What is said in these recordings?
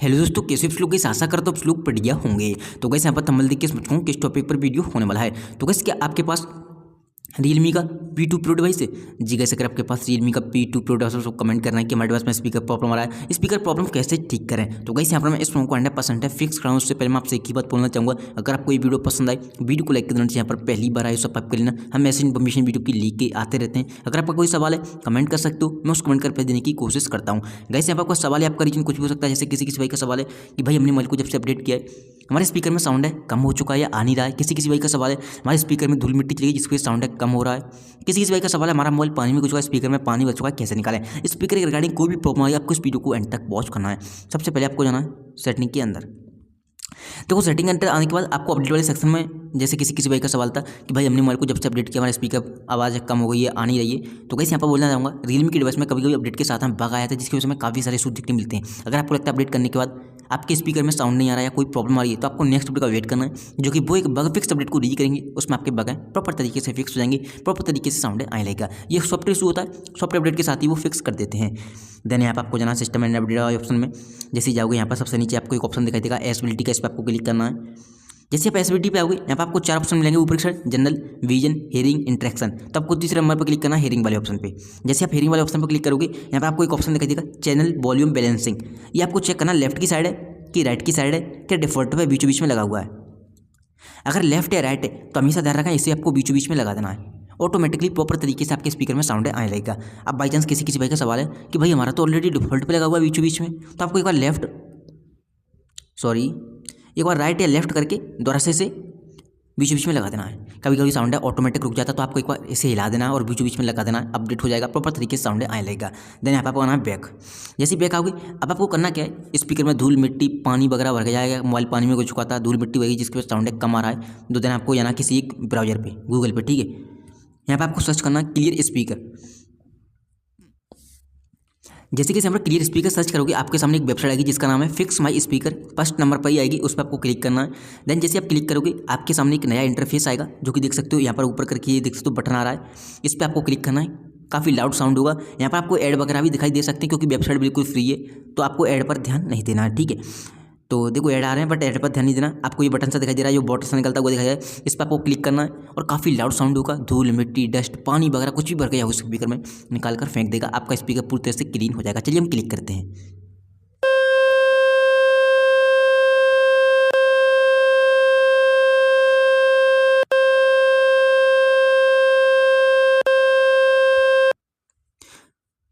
Hello दोस्तों, कैसे आप लोग गाइस? आशा करता हूँ आप लोग बढ़िया होंगे। तो गाइस यहाँ पर थंबनेल देख के समझ पाऊँ किस टॉपिक पर वीडियो होने वाला है। तो गाइस क्या आपके पास Realme का P2 Pro डिवाइस है? जी गाइस, अगर आपके पास Realme का P2 Pro डिवाइस है तो कमेंट करना है कि हमारे डिवाइस में स्पीकर प्रॉब्लम आ रहा है। स्पीकर प्रॉब्लम कैसे ठीक करें? तो गाइस यहाँ पर मैं इस फोन को 100% फिक्स कराऊँ उससे पहले मैं आपसे एक ही बात बोलना चाहूँगा, अगर आपको ये वीडियो पसंद आए वीडियो को लाइक कर देना चाहिए। यहाँ पर पहली बार आए सब्सक्राइब कर लेना, हम ऐसे इन्फॉर्मेशन वीडियो की लेके आते रहते हैं। अगर आपका कोई सवाल है कमेंट कर सकते हो, मैं उस कमेंट कर देने की कोशिश करता हूँ। गाइस यहाँ पर आपका सवाल है, आपका रीजन कुछ भी हो सकता है। जैसे किसी भाई का सवाल है कि भाई हमने मोबाइल को जब से अपडेट किया है हमारे स्पीकर में साउंड है कम हो चुका है या आ नहीं रहा है। किसी भाई का सवाल है हमारे स्पीकर में धूल मिट्टी चली गई जिसकी साउंड है कम हो रहा है। किसी भाई का सवाल है हमारा मोबाइल पानी में घुस चुका है, स्पीकर में पानी बच चुका है, कैसे निकालें। स्पीकर के रिगार्डिंग कोई भी प्रॉब्लम आई आपको इस वीडियो को एंड तक वॉच करना है। सबसे पहले आपको जाना है सेटिंग के अंदर। देखो सेटिंग के अंदर आने के बाद आपको अपडेट वाले सेक्शन में, जैसे किसी भाई का सवाल था कि भाई हमने मोबाइल को जब से अपडेट किया हमारा स्पीकर आवाज़ कम हो गई है, आ नहीं रही है। तो गाइस यहाँ पर बोलना चाहूँगा Realme की डिवाइस में कभी कभी अपडेट के साथ हम बग आया था जिसकी वजह से हमें काफ़ी सारे इशू दिखने मिलते हैं। अगर आपको लगता है अपडेट करने के बाद आपके स्पीकर में साउंड नहीं आ रहा है या कोई प्रॉब्लम आ रही है तो आपको नेक्स्ट अपडेट का वेट करना है, जो कि वो एक बग फिक्स अपडेट को रीच करेंगे। उसमें आपके बग हैं प्रॉपर तरीके से फिक्स हो जाएंगे, प्रॉपर तरीके से साउंड आने लगेगा। ये सॉफ्टवेयर इशू होता है, सॉफ्टवेयर अपडेट के साथ ही वो फिक्स कर देते हैं। देन यहाँ पर आपको जाना सिस्टम एंड अपडेट वाले ऑप्शन में। जैसे ही जाओगे यहाँ पर सबसे नीचे आपको एक ऑप्शन दिखाई देगा एसेबिलिटी का, इस पर आपको क्लिक करना है। जैसे आप एसेबिलिटी पे आओगे यहाँ पर आपको 4 ऑप्शन मिलेंगे ऊपर की side, general, vision, hearing, interaction. तो आपको तीसरे नंबर पर क्लिक करना है हेयरिंग वाले ऑप्शन पे। जैसे आप हेयरिंग वाले ऑप्शन पर क्लिक करोगे यहाँ पर आपको एक ऑप्शन दिखाई देगा चैनल वॉल्यूम बैलेंसिंग। ये आपको चेक करना लेफ्ट की साइड है कि राइट की साइड है, क्या डिफॉल्ट पे बीचों बीच में लगा हुआ है। अगर लेफ्ट या राइट है तो हमेशा ध्यान रखना इसे आपको बीचों बीच में लगा देना है, ऑटोमेटिकली प्रॉपर तरीके से आपके स्पीकर में साउंड आने लगेगा। अब बाई चांस किसी भाई का सवाल है कि भाई हमारा तो ऑलरेडी डिफॉल्ट पे लगा हुआ है बीचों बीच में, तो आपको एक बार राइट या लेफ्ट करके दोबारा से बीचों बीच में लगा देना है। कभी कभी साउंड है ऑटोमेटिक रुक जाता है तो आपको एक बार इसे हिला देना है और बीचों बीच में लगा देना है, अपडेट हो जाएगा, प्रॉपर तरीके से साउंड आने लगेगा। देन यहाँ पर आपको आना है बैक। जैसे बैक आओगे अब आपको करना क्या है, स्पीकर में धूल मिट्टी पानी वगैरह भर जाएगा, मोबाइल पानी में घुस चुका था, धूल मिट्टी वही जिसके वजह से साउंड कम आ रहा है। तो देन आपको जाना किसी एक ब्राउजर पर, गूगल पर, ठीक है। यहाँ पर आपको सर्च करना क्लियर स्पीकर। जैसे कि यहाँ पर क्लियर स्पीकर सर्च करोगे आपके सामने एक वेबसाइट आएगी जिसका नाम है fix my speaker, first number पर ही आएगी, उस पर आपको क्लिक करना है। देन जैसे आप क्लिक करोगे आपके सामने एक नया इंटरफेस आएगा जो कि देख सकते हो यहाँ पर ऊपर करके, ये देख सकते हो बटन आ रहा है, इस पर आपको क्लिक करना है। काफ़ी लाउड साउंड होगा, यहाँ पर आपको ऐड वगैरह भी दिखाई दे सकते हैं क्योंकि वेबसाइट बिल्कुल फ्री है, तो आपको ऐड पर ध्यान नहीं देना है, ठीक है। तो देखो ऐड आ रहे हैं बट ऐड पर ध्यान नहीं देना। आपको ये बटन सा दिखाई दे रहा है, जो बॉटल से निकलता हुआ दिखाई दे रहा है, इस पर आपको क्लिक करना है और काफ़ी लाउड साउंड होगा, धूल मिट्टी डस्ट पानी वगैरह कुछ भी भर गया हो स्पीकर में निकाल कर फेंक देगा, आपका स्पीकर पूरी तरह से क्लीन हो जाएगा। चलिए हम क्लिक करते हैं।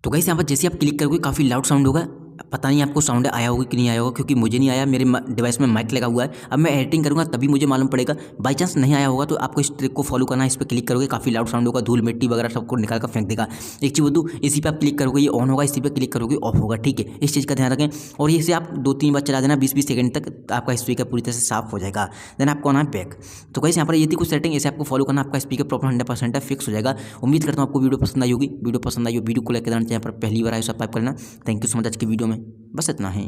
तो गाइस यहाँ पर जैसे आप क्लिक करोगे काफ़ी लाउड साउंड होगा, पता नहीं आपको साउंड आया होगा कि नहीं आया होगा, क्योंकि मुझे नहीं आया, मेरे डिवाइस में माइक लगा हुआ है। अब मैं एडिटिंग करूँगा तभी मुझे मालूम पड़ेगा। बाई चांस नहीं आया होगा तो आपको इस ट्रिक को फॉलो करना है, इस पर क्लिक करोगे काफ़ी लाउड साउंड होगा, धूल मिट्टी वगैरह सबको निकाल कर फेंक देगा। एक चीज़ बतूँ, इसी पर आप क्लिक करोगे ये ऑन होगा, इसी पर क्लिक करोगे ऑफ होगा, ठीक है। इस चीज़ का ध्यान रखें और इसे आप 2-3 बार चला देना, 20-20 सेकंड तक आपका स्पीकर पूरी तरह से साफ हो जाएगा। देन आपको आना है बैक। तो गाइस यहाँ पर ये थी कुछ सेटिंग, ऐसे आपको फॉलो करना, आपका स्पीकर प्रॉपर 100% फिक्स हो जाएगा। उम्मीद करता हूँ आपको वीडियो पसंद आई होगी। वीडियो पसंद आई हो वीडियो को लाइक कर देना, यहाँ पर पहली बार आए सब्सक्राइब करना। Thank you so much. आज की वीडियो में बस इतना है।